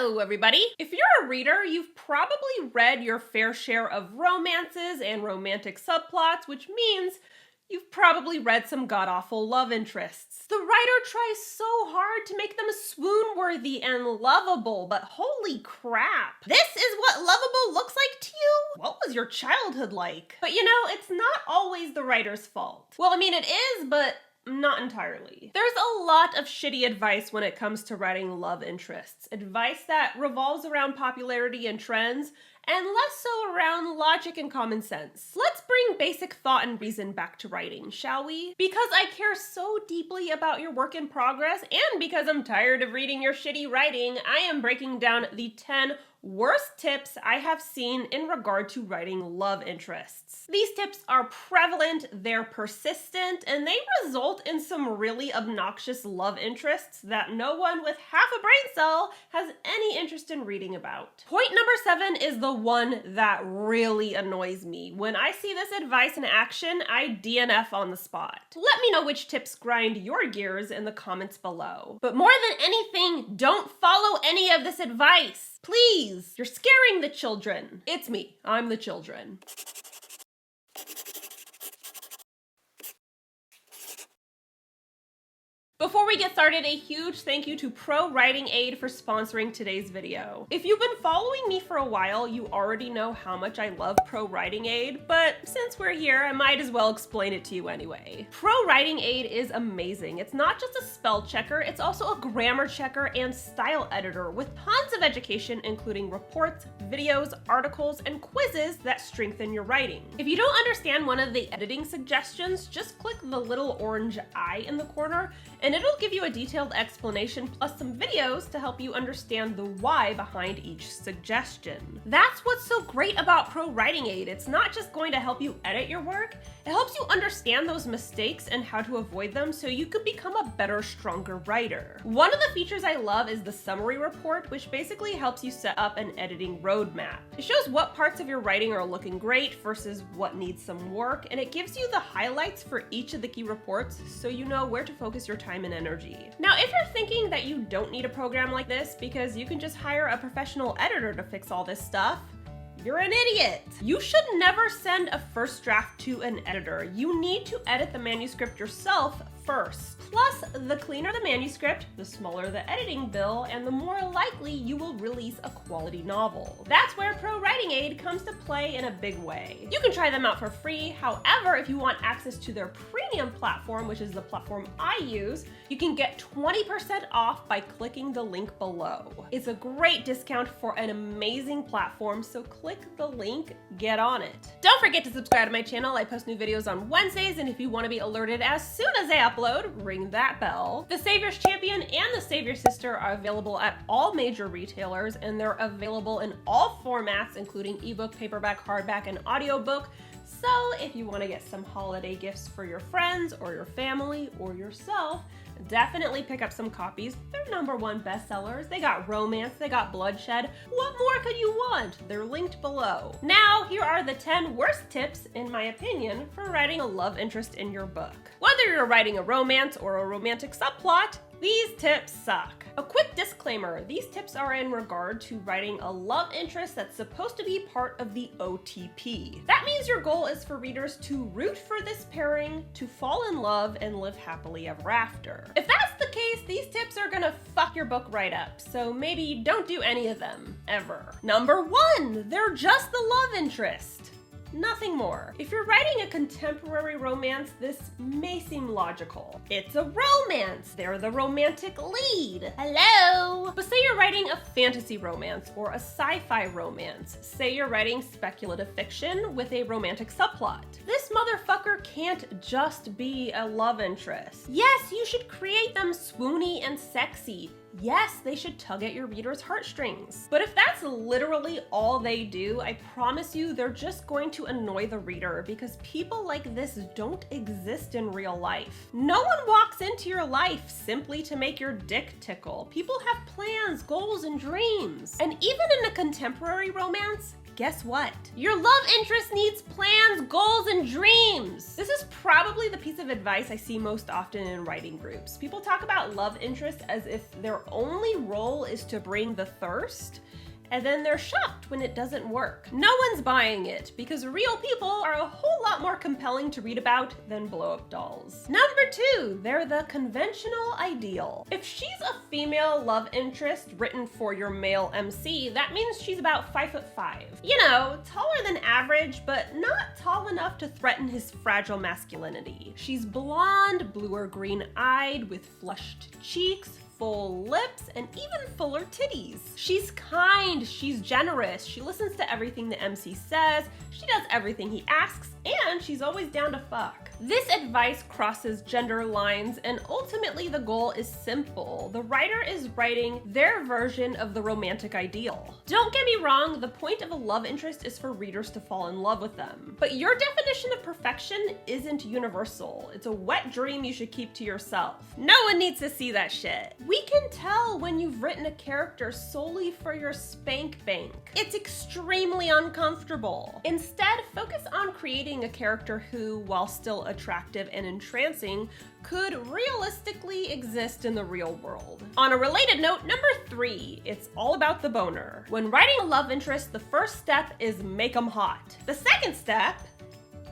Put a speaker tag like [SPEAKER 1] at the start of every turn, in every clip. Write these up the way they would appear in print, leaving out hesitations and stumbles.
[SPEAKER 1] Hello, everybody! If you're a reader, you've probably read your fair share of romances and romantic subplots, which means you've probably read some god-awful love interests. The writer tries so hard to make them swoon-worthy and lovable, but holy crap. This is what lovable looks like to you? What was your childhood like? But you know, it's not always the writer's fault. Well, I mean, it is, but not entirely. There's a lot of shitty advice when it comes to writing love interests. Advice that revolves around popularity and trends, and less so around logic and common sense. Let's bring basic thought and reason back to writing, shall we? Because I care so deeply about your work in progress, and because I'm tired of reading your shitty writing, I am breaking down the 10 worst tips I have seen in regard to writing love interests. These tips are prevalent, they're persistent, and they result in some really obnoxious love interests that no one with half a brain cell has any interest in reading about. Point number 7 is the one that really annoys me. When I see this advice in action, I DNF on the spot. Let me know which tips grind your gears in the comments below. But more than anything, don't follow any of this advice. Please, you're scaring the children. It's me, I'm the children. Before we get started, a huge thank you to ProWritingAid for sponsoring today's video. If you've been following me for a while, you already know how much I love ProWritingAid, but since we're here, I might as well explain it to you anyway. ProWritingAid is amazing. It's not just a spell checker, it's also a grammar checker and style editor with tons of education, including reports, videos, articles, and quizzes that strengthen your writing. If you don't understand one of the editing suggestions, just click the little orange eye in the corner, and it'll give you a detailed explanation plus some videos to help you understand the why behind each suggestion. That's what's so great about ProWritingAid. It's not just going to help you edit your work, it helps you understand those mistakes and how to avoid them so you can become a better, stronger writer. One of the features I love is the summary report, which basically helps you set up an editing roadmap. It shows what parts of your writing are looking great versus what needs some work, and it gives you the highlights for each of the key reports so you know where to focus your time and energy. Now, if you're thinking that you don't need a program like this because you can just hire a professional editor to fix all this stuff, you're an idiot. You should never send a first draft to an editor. You need to edit the manuscript yourself first. Plus, the cleaner the manuscript, the smaller the editing bill, and the more likely you will release a quality novel. That's where ProWritingAid comes to play in a big way. You can try them out for free. However, if you want access to their premium platform, which is the platform I use, you can get 20% off by clicking the link below. It's a great discount for an amazing platform, so click the link, get on it. Don't forget to subscribe to my channel. I post new videos on Wednesdays, and if you want to be alerted as soon as I upload, ring that bell. The Savior's Champion and the Savior Sister are available at all major retailers, and they're available in all formats, including ebook, paperback, hardback, and audiobook. So if you want to get some holiday gifts for your friends or your family or yourself, definitely pick up some copies. They're #1 bestsellers. They got romance, they got bloodshed. What more could you want? They're linked below. Now, here are the 10 worst tips, in my opinion, for writing a love interest in your book. Whether you're writing a romance or a romantic subplot, these tips suck. A quick disclaimer, these tips are in regard to writing a love interest that's supposed to be part of the OTP. That means your goal is for readers to root for this pairing, to fall in love, and live happily ever after. If that's the case, these tips are gonna fuck your book right up, so maybe don't do any of them, ever. Number 1, they're just the love interest. Nothing more. If you're writing a contemporary romance, this may seem logical. It's a romance. They're the romantic lead. Hello! But say you're writing a fantasy romance or a sci-fi romance. Say you're writing speculative fiction with a romantic subplot. This motherfucker can't just be a love interest. Yes, you should create them swoony and sexy. Yes, they should tug at your reader's heartstrings. But if that's literally all they do, I promise you they're just going to annoy the reader because people like this don't exist in real life. No one walks into your life simply to make your dick tickle. People have plans, goals, and dreams. And even in a contemporary romance, guess what? Your love interest needs plans, goals, and dreams. This is probably the piece of advice I see most often in writing groups. People talk about love interest as if their only role is to bring the thirst, and then they're shocked when it doesn't work. No one's buying it, because real people are a whole lot more compelling to read about than blow-up dolls. Number 2, they're the conventional ideal. If she's a female love interest written for your male MC, that means she's about 5'5". You know, taller than average, but not tall enough to threaten his fragile masculinity. She's blonde, blue or green-eyed, with flushed cheeks, full lips, and even fuller titties. She's kind, she's generous, she listens to everything the MC says, she does everything he asks, and she's always down to fuck. This advice crosses gender lines, and ultimately the goal is simple. The writer is writing their version of the romantic ideal. Don't get me wrong, the point of a love interest is for readers to fall in love with them. But your definition of perfection isn't universal. It's a wet dream you should keep to yourself. No one needs to see that shit. We can tell when you've written a character solely for your spank bank. It's extremely uncomfortable. Instead, focus on creating a character who, while still attractive and entrancing, could realistically exist in the real world. On a related note, number 3, it's all about the boner. When writing a love interest, the first step is make them hot. The second step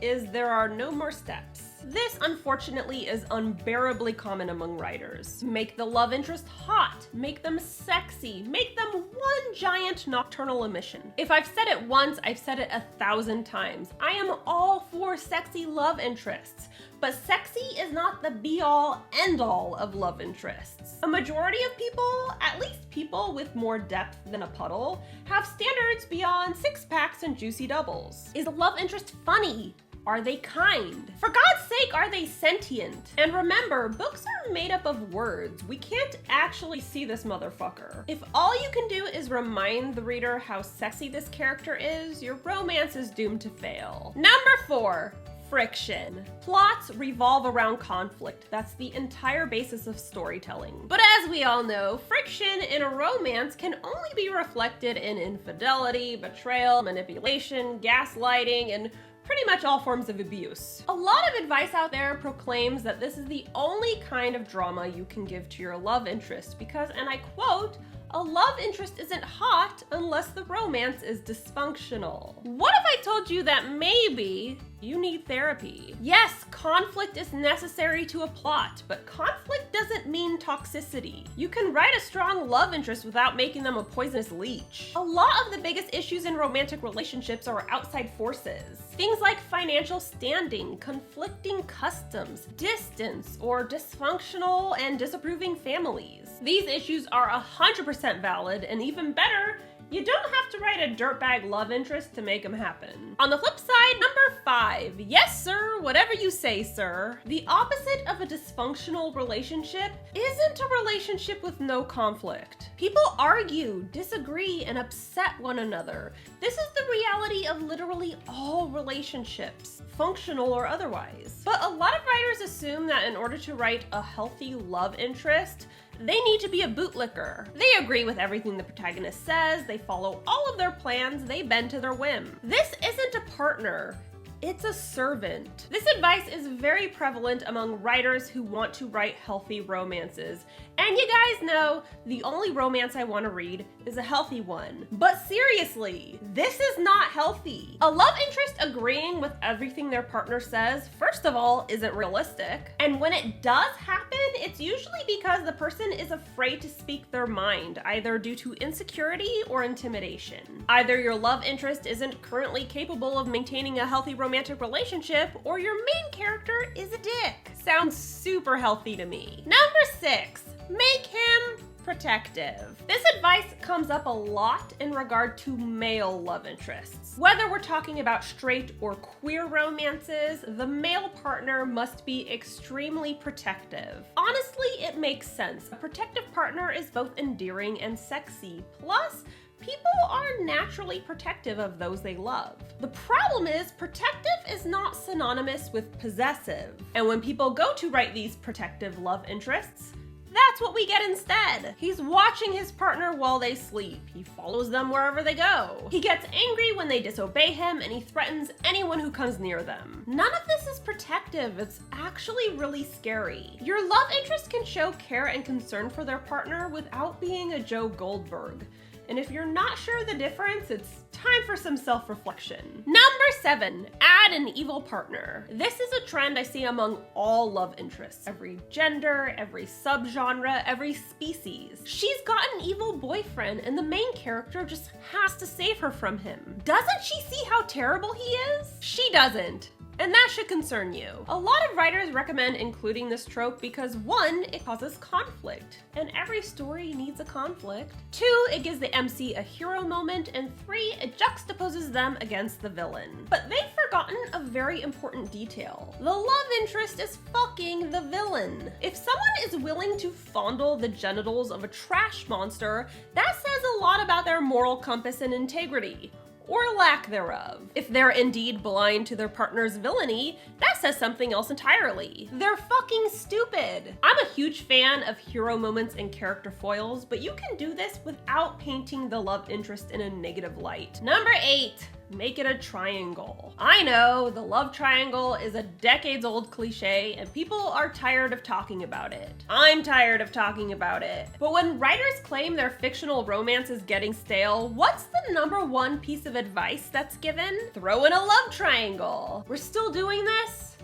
[SPEAKER 1] is there are no more steps. This, unfortunately, is unbearably common among writers. Make the love interest hot, make them sexy, make them one giant nocturnal emission. If I've said it once, I've said it 1,000 times. I am all for sexy love interests, but sexy is not the be-all, end-all of love interests. A majority of people, at least people with more depth than a puddle, have standards beyond six-packs and juicy doubles. Is a love interest funny? Are they kind? For God's sake, are they sentient? And remember, books are made up of words. We can't actually see this motherfucker. If all you can do is remind the reader how sexy this character is, your romance is doomed to fail. Number 4. Friction. Plots revolve around conflict. That's the entire basis of storytelling. But as we all know, friction in a romance can only be reflected in infidelity, betrayal, manipulation, gaslighting, and pretty much all forms of abuse. A lot of advice out there proclaims that this is the only kind of drama you can give to your love interest because, and I quote, a love interest isn't hot unless the romance is dysfunctional. What if I told you that maybe you need therapy? Yes, conflict is necessary to a plot, but conflict doesn't mean toxicity. You can write a strong love interest without making them a poisonous leech. A lot of the biggest issues in romantic relationships are outside forces. Things like financial standing, conflicting customs, distance, or dysfunctional and disapproving families. These issues are 100% valid, and even better, you don't have to write a dirtbag love interest to make them happen. On the flip side, number 5. Yes, sir, whatever you say, sir. The opposite of a dysfunctional relationship isn't a relationship with no conflict. People argue, disagree, and upset one another. This is the reality of literally all relationships, functional or otherwise. But a lot of writers assume that in order to write a healthy love interest, they need to be a bootlicker. They agree with everything the protagonist says, they follow all of their plans, they bend to their whim. This isn't a partner. It's a servant. This advice is very prevalent among writers who want to write healthy romances. And you guys know, the only romance I want to read is a healthy one. But seriously, this is not healthy. A love interest agreeing with everything their partner says, first of all, isn't realistic. And when it does happen, it's usually because the person is afraid to speak their mind, either due to insecurity or intimidation. Either your love interest isn't currently capable of maintaining a healthy romantic relationship, or your main character is a dick. Sounds super healthy to me. Number 6, make him protective. This advice comes up a lot in regard to male love interests. Whether we're talking about straight or queer romances, the male partner must be extremely protective. Honestly, it makes sense. A protective partner is both endearing and sexy. Plus, people are naturally protective of those they love. The problem is, protective is not synonymous with possessive. And when people go to write these protective love interests, That's what we get instead. He's watching his partner while they sleep. He follows them wherever they go. He gets angry when they disobey him, and he threatens anyone who comes near them. None of this is protective. It's actually really scary. Your love interest can show care and concern for their partner without being a Joe Goldberg. And if you're not sure the difference, it's time for some self-reflection. Number 7, add an evil partner. This is a trend I see among all love interests. Every gender, every subgenre, every species. She's got an evil boyfriend and the main character just has to save her from him. Doesn't she see how terrible he is? She doesn't. And that should concern you. A lot of writers recommend including this trope because 1, it causes conflict, and every story needs a conflict. 2, it gives the MC a hero moment, and 3, it juxtaposes them against the villain. But they've forgotten a very important detail. The love interest is fucking the villain. If someone is willing to fondle the genitals of a trash monster, that says a lot about their moral compass and integrity. Or lack thereof. If they're indeed blind to their partner's villainy, that says something else entirely. They're fucking stupid. I'm a huge fan of hero moments and character foils, but you can do this without painting the love interest in a negative light. Number 8. Make it a triangle. I know, the love triangle is a decades-old cliche and people are tired of talking about it. I'm tired of talking about it. But when writers claim their fictional romance is getting stale, what's the number 1 piece of advice that's given? Throw in a love triangle. We're still doing this?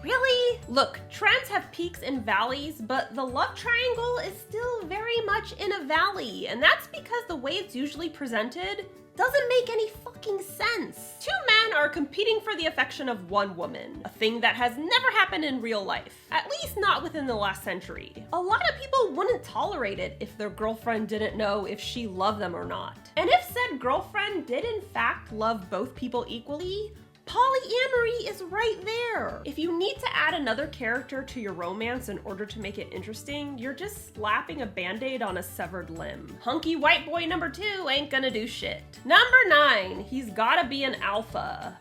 [SPEAKER 1] Really? Look, trends have peaks and valleys, but the love triangle is still very much in a valley, and that's because the way it's usually presented doesn't make any fucking sense. 2 men are competing for the affection of 1 woman, a thing that has never happened in real life, at least not within the last century. A lot of people wouldn't tolerate it if their girlfriend didn't know if she loved them or not. And if said girlfriend did in fact love both people equally, polyamory is right there. If you need to add another character to your romance in order to make it interesting, you're just slapping a band-aid on a severed limb. Hunky white boy number 2 ain't gonna do shit. Number 9, he's gotta be an alpha.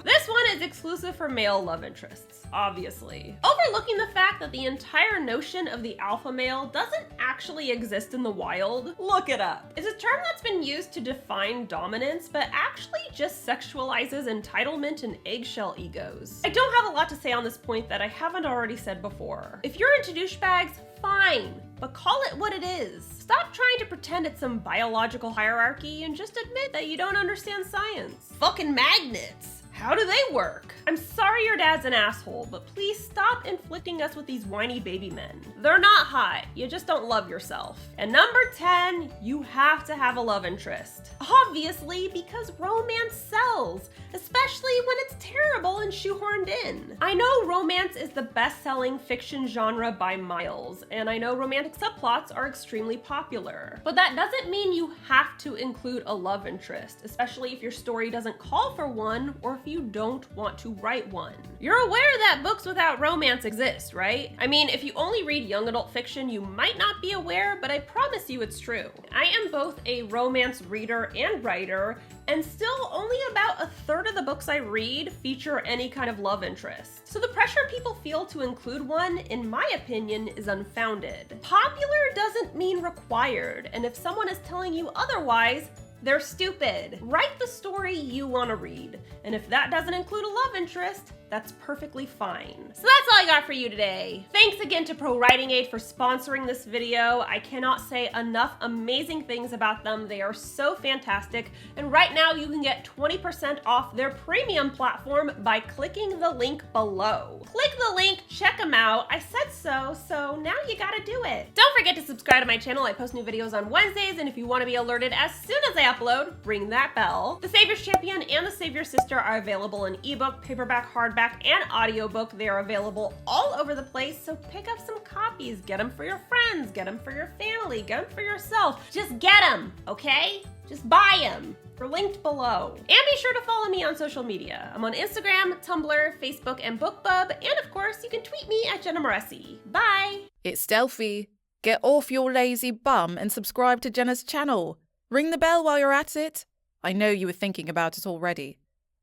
[SPEAKER 1] This one is exclusive for male love interests, obviously. Overlooking the fact that the entire notion of the alpha male doesn't actually exist in the wild, look it up. It's a term that's been used to define dominance, but actually just sexualizes entitlement and eggshell egos. I don't have a lot to say on this point that I haven't already said before. If you're into douchebags, fine, but call it what it is. Stop trying to pretend it's some biological hierarchy and just admit that you don't understand science. Fucking magnets. How do they work? I'm sorry your dad's an asshole, but please stop inflicting us with these whiny baby men. They're not hot, you just don't love yourself. And number 10, you have to have a love interest. Obviously, because romance sells, especially when it's terrible and shoehorned in. I know romance is the best-selling fiction genre by miles, and I know romantic subplots are extremely popular. But that doesn't mean you have to include a love interest, especially if your story doesn't call for one or if you don't want to write one. You're aware that books without romance exist, right? I mean, if you only read young adult fiction, you might not be aware, but I promise you it's true. I am both a romance reader and writer, and still only about a third of the books I read feature any kind of love interest. So the pressure people feel to include one, in my opinion, is unfounded. Popular doesn't mean required, and if someone is telling you otherwise, they're stupid. Write the story you want to read, and if that doesn't include a love interest, that's perfectly fine. So that's all I got for you today. Thanks again to ProWritingAid for sponsoring this video. I cannot say enough amazing things about them. They are so fantastic, and right now you can get 20% off their premium platform by clicking the link below. Click the link, check them out. I said so now you gotta do it. Don't forget to subscribe to my channel. I post new videos on Wednesdays, and if you want to be alerted as soon as I upload, ring that bell. The Savior's Champion and The Savior's Sister are available in ebook, paperback, hardback, and audiobook. They are available all over the place, so pick up some copies. Get them for your friends, get them for your family, get them for yourself. Just get them, okay? Just buy them. They're linked below. And be sure to follow me on social media. I'm on Instagram, Tumblr, Facebook, and BookBub, and of course, you can tweet me at Jenna Moreci. Bye!
[SPEAKER 2] It's stealthy. Get off your lazy bum and subscribe to Jenna's channel. Ring the bell while you're at it. I know you were thinking about it already.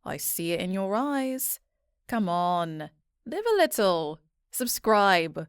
[SPEAKER 2] I see it in your eyes. Come on, live a little. Subscribe.